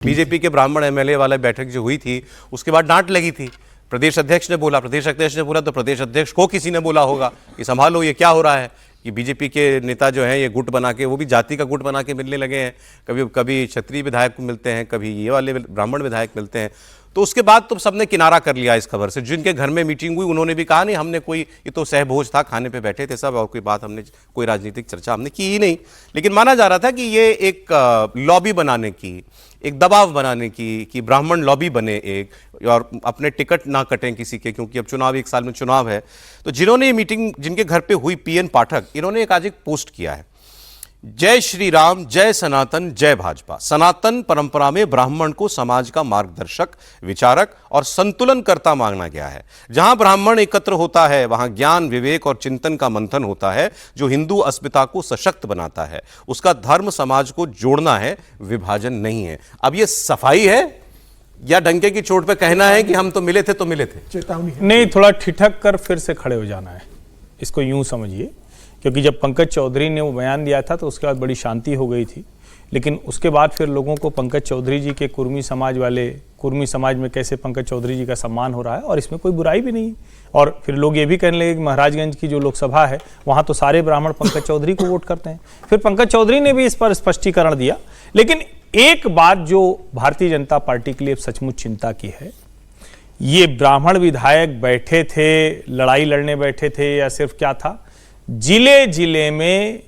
BJP के ब्राह्मण MLA वाला बैठक जो हुई थी उसके बाद डांट लगी थी। प्रदेश अध्यक्ष ने बोला तो प्रदेश अध्यक्ष को किसी ने बोला होगा कि संभालो ये क्या हो रहा है कि बीजेपी के नेता जो हैं ये गुट बना के, वो भी जाति का गुट बना के मिलने लगे हैं। कभी कभी क्षत्रिय विधायक मिलते हैं, कभी ये वाले ब्राह्मण विधायक मिलते हैं। तो उसके बाद तो सबने किनारा कर लिया इस खबर से। जिनके घर में मीटिंग हुई उन्होंने भी कहा नहीं, हमने कोई, ये तो सहभोज था, खाने पे बैठे थे सब, और कोई बात हमने, कोई राजनीतिक चर्चा हमने की ही नहीं। लेकिन माना जा रहा था कि ये एक लॉबी बनाने की, एक दबाव बनाने की, कि ब्राह्मण लॉबी बने एक, और अपने टिकट ना कटें किसी के, क्योंकि अब चुनाव, एक साल में चुनाव है। तो जिन्होंने ये मीटिंग, जिनके घर पे हुई, पीएन पाठक, इन्होंने आज एक पोस्ट किया है, जय श्री राम, जय सनातन, जय भाजपा। सनातन परंपरा में ब्राह्मण को समाज का मार्गदर्शक, विचारक और संतुलनकर्ता माना गया है। जहां ब्राह्मण एकत्र होता है वहां ज्ञान, विवेक और चिंतन का मंथन होता है, जो हिंदू अस्मिता को सशक्त बनाता है। उसका धर्म समाज को जोड़ना है, विभाजन नहीं है। अब ये सफाई है या डंके की चोट पे कहना है कि हम तो मिले थे, तो मिले थे? चेतावनी नहीं, थोड़ा ठिठक कर फिर से खड़े हो जाना है, इसको यूं समझिए। क्योंकि जब पंकज चौधरी ने वो बयान दिया था तो उसके बाद बड़ी शांति हो गई थी, लेकिन उसके बाद फिर लोगों को पंकज चौधरी जी के कुर्मी समाज में कैसे पंकज चौधरी जी का सम्मान हो रहा है, और इसमें कोई बुराई भी नहीं। और फिर लोग ये भी कहने लगे कि महाराजगंज की जो लोकसभा है वहाँ तो सारे ब्राह्मण पंकज चौधरी को वोट करते हैं। फिर पंकज चौधरी ने भी इस पर स्पष्टीकरण दिया। लेकिन एक बात जो भारतीय जनता पार्टी के लिए सचमुच चिंता की है, ये ब्राह्मण विधायक बैठे थे, लड़ाई लड़ने बैठे थे, या सिर्फ क्या था, जिले जिले में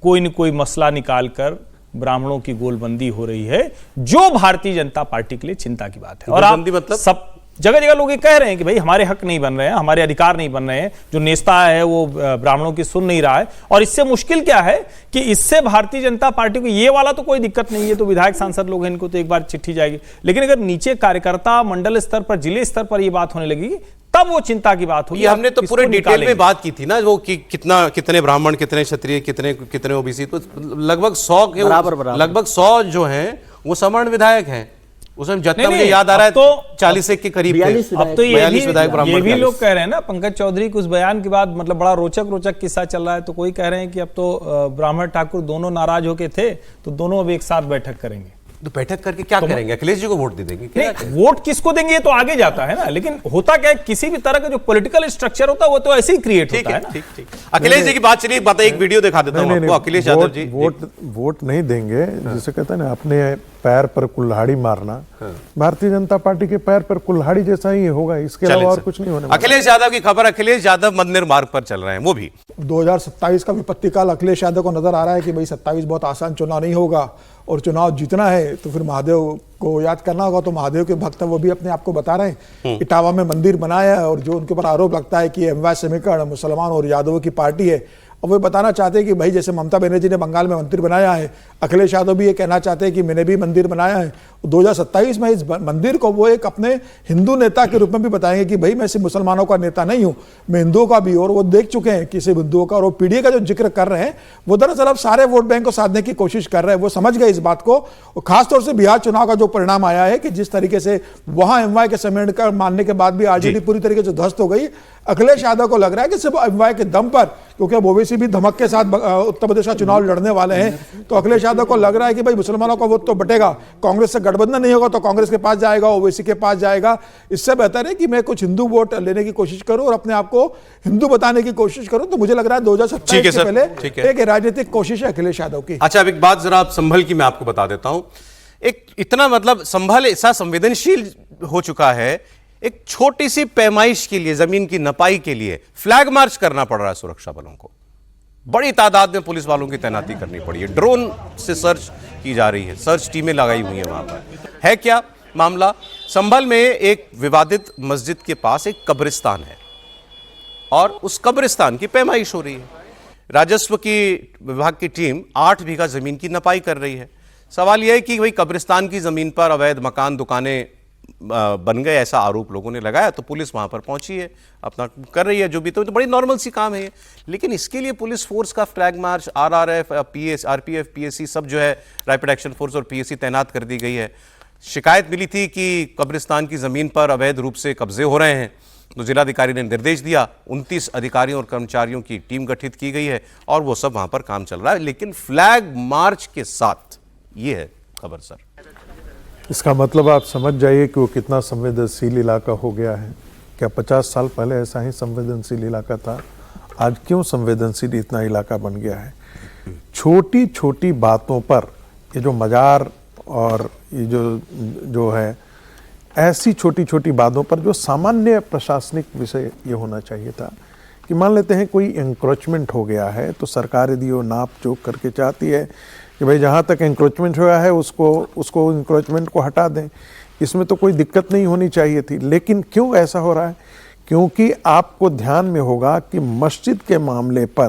कोई न कोई मसला निकालकर ब्राह्मणों की गोलबंदी हो रही है, जो भारतीय जनता पार्टी के लिए चिंता की बात है। और आप मतलब सब जगह जगह लोग ये कह रहे हैं कि भाई हमारे हक नहीं बन रहे हैं, हमारे अधिकार नहीं बन रहे हैं, जो नेता है वो ब्राह्मणों की सुन नहीं रहा है। और इससे मुश्किल क्या है कि इससे भारतीय जनता पार्टी को ये वाला तो कोई दिक्कत नहीं है, तो विधायक सांसद लोग हैं, इनको तो एक बार चिट्ठी जाएगी। लेकिन अगर नीचे कार्यकर्ता, मंडल स्तर पर, जिले स्तर पर ये बात होने लगेगी, तब वो चिंता की बात होगी। हमने तो पूरे डिटेल में बात की थी ना, वो कि कितने ब्राह्मण, कितने क्षत्रिय, कितने ओबीसी, तो लगभग 100 के लगभग 100 जो हैं वो सवर्ण विधायक हैं। उसमें जितना मुझे याद आ रहा है तो 40 के करीब थे। अब तो ये भी लोग कह रहे हैं ना, पंकज चौधरी के उस बयान के बाद मतलब बड़ा रोचक किस्सा चल रहा है। तो कोई कह रहे हैं कि अब तो ब्राह्मण ठाकुर दोनों नाराज होके थे, तो दोनों अब एक साथ बैठक करेंगे। तो बैठक करके क्या करेंगे? अखिलेश जी को वोट दे देंगे? नहीं, वोट किसको देंगे ये तो आगे जाता है ना। लेकिन होता क्या है, किसी भी तरह का जो पॉलिटिकल स्ट्रक्चर होता है वो तो ऐसे ही क्रिएट होता है ना। ठीक। अखिलेश जी की बात चलिए, एक वीडियो दिखा देता हूं आपको। अखिलेश यादव जी वोट नहीं देंगे, जिसे कहते हैं ना अपने पैर पर कुल्हाड़ी मारना। भारतीय जनता पार्टी के पैर पर कुल्हाड़ी जैसा ही होगा, इसके अलावा और कुछ नहीं होने वाला। अखिलेश यादव की खबर, अखिलेश यादव मंदिर मार्ग पर चल रहे हैं। वो भी 2027 का विपत्ति काल अखिलेश यादव को नजर आ रहा है कि भाई 27 बहुत आसान चुनाव नहीं होगा, और चुनाव जीतना है तो फिर महादेव को याद करना होगा। तो महादेव के भक्त वो भी अपने आप को बता रहे हैं, इटावा में मंदिर बनाया है, और जो उनके ऊपर आरोप लगता है कि एमवाय समीकरण मुसलमान और यादवों की पार्टी है, और वो बताना चाहते हैं कि भाई जैसे ममता बनर्जी ने बंगाल में मंदिर बनाया है, अखिलेश यादव भी ये कहना चाहते हैं कि मैंने भी मंदिर बनाया है। 2027 में इस मंदिर को वो एक अपने हिंदू नेता के रूप में भी बताएंगे कि भाई मैं सिर्फ मुसलमानों का नेता नहीं हूं, मैं हिंदुओं का भी। और वो देख चुके हैं कि सिर्फ हिंदुओं का, और वो पीढ़ी का जो जिक्र कर रहे हैं वो दरअसल अब सारे वोट बैंक को साधने की कोशिश कर रहे हैं। वो समझ गए इस बात को, और खासतौर से बिहार चुनाव का जो परिणाम आया है कि जिस तरीके से वहां एमवाय के समेट कर मानने के बाद भी आरजेडी पूरी तरीके से ध्वस्त हो गई। अखिलेश यादव को लग रहा है कि सिर्फ एमवाय के दम पर, क्योंकि अब ओवैसी भी धमक के साथ उत्तर प्रदेश का चुनाव लड़ने वाले हैं, तो अखिलेश यादव को लग रहा है कि भाई मुसलमानों का वोट तो बटेगा, कांग्रेस से गठबंधन नहीं होगा तो कांग्रेस के पास जाएगा, ओवैसी के पास जाएगा। इससे बेहतर है कि मैं कुछ हिंदू वोट लेने की कोशिश करूं और अपने आप को हिंदू बताने की कोशिश करूं। तो मुझे लग रहा है 2027 से पहले एक राजनीतिक कोशिश है अखिलेश यादव की। अच्छा, अब एक बात जरा आप संभल की मैं आपको बता देता हूं। एक इतना मतलब संभल ऐसा संवेदनशील हो चुका है, एक छोटी सी पैमाइश के लिए, जमीन की नपाई के लिए फ्लैग मार्च करना पड़ रहा है सुरक्षा बलों को। बड़ी तादाद में पुलिस वालों की तैनाती करनी पड़ी है, ड्रोन से सर्च की जा रही है, सर्च टीमें लगाई हुई हैं वहां पर। है क्या मामला? संभल में एक विवादित मस्जिद के पास एक कब्रिस्तान है, और उस कब्रिस्तान की पैमाइश हो रही है। राजस्व की विभाग की टीम 8 बीघा जमीन की नपाई कर रही है। सवाल यह है कि भाई कब्रिस्तान की जमीन पर अवैध मकान, दुकानें बन गए, ऐसा आरोप लोगों ने लगाया। तो पुलिस वहां पर पहुंची है, अपना कर रही है जो भी, तो बड़ी नॉर्मल सी काम है। लेकिन इसके लिए पुलिस फोर्स का flag march, RRF, RPF, PAC सब जो है, रैपिड एक्शन फोर्स और पीएसी तैनात कर दी गई है। शिकायत मिली थी कि कब्रिस्तान की जमीन पर अवैध रूप से कब्जे हो रहे हैं, तो जिलाधिकारी ने निर्देश दिया, 29 अधिकारियों और कर्मचारियों की टीम गठित की गई है, और वो सब वहां पर काम चल रहा है। लेकिन फ्लैग मार्च के साथ ये है खबर सर। इसका मतलब आप समझ जाइए कि वो कितना संवेदनशील इलाका हो गया है। क्या 50 साल पहले ऐसा ही संवेदनशील इलाका था? आज क्यों संवेदनशील इतना इलाका बन गया है? छोटी छोटी बातों पर ये जो मजार और ये जो है, ऐसी छोटी छोटी बातों पर जो सामान्य प्रशासनिक विषय ये होना चाहिए था कि मान लेते हैं कोई एंक्रोचमेंट हो गया है तो सरकार यदि वो नाप जोक करके चाहती है कि भाई जहाँ तक एंक्रोचमेंट हुआ है उसको एंक्रोचमेंट को हटा दें, इसमें तो कोई दिक्कत नहीं होनी चाहिए थी। लेकिन क्यों ऐसा हो रहा है? क्योंकि आपको ध्यान में होगा कि मस्जिद के मामले पर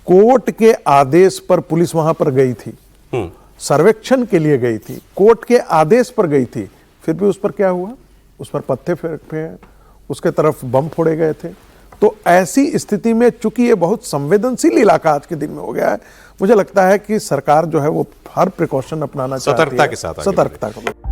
कोर्ट के आदेश पर पुलिस वहां पर गई थी, सर्वेक्षण के लिए गई थी, कोर्ट के आदेश पर गई थी, फिर भी उस पर क्या हुआ? उस पर पत्थर फेंके, उसके तरफ बम फोड़े गए थे। तो ऐसी स्थिति में चूंकि ये बहुत संवेदनशील इलाका आज के दिन में हो गया है, मुझे लगता है कि सरकार जो है वो हर प्रिकॉशन अपनाना चाहती है, सतर्कता के साथ आगे सतर्कता का।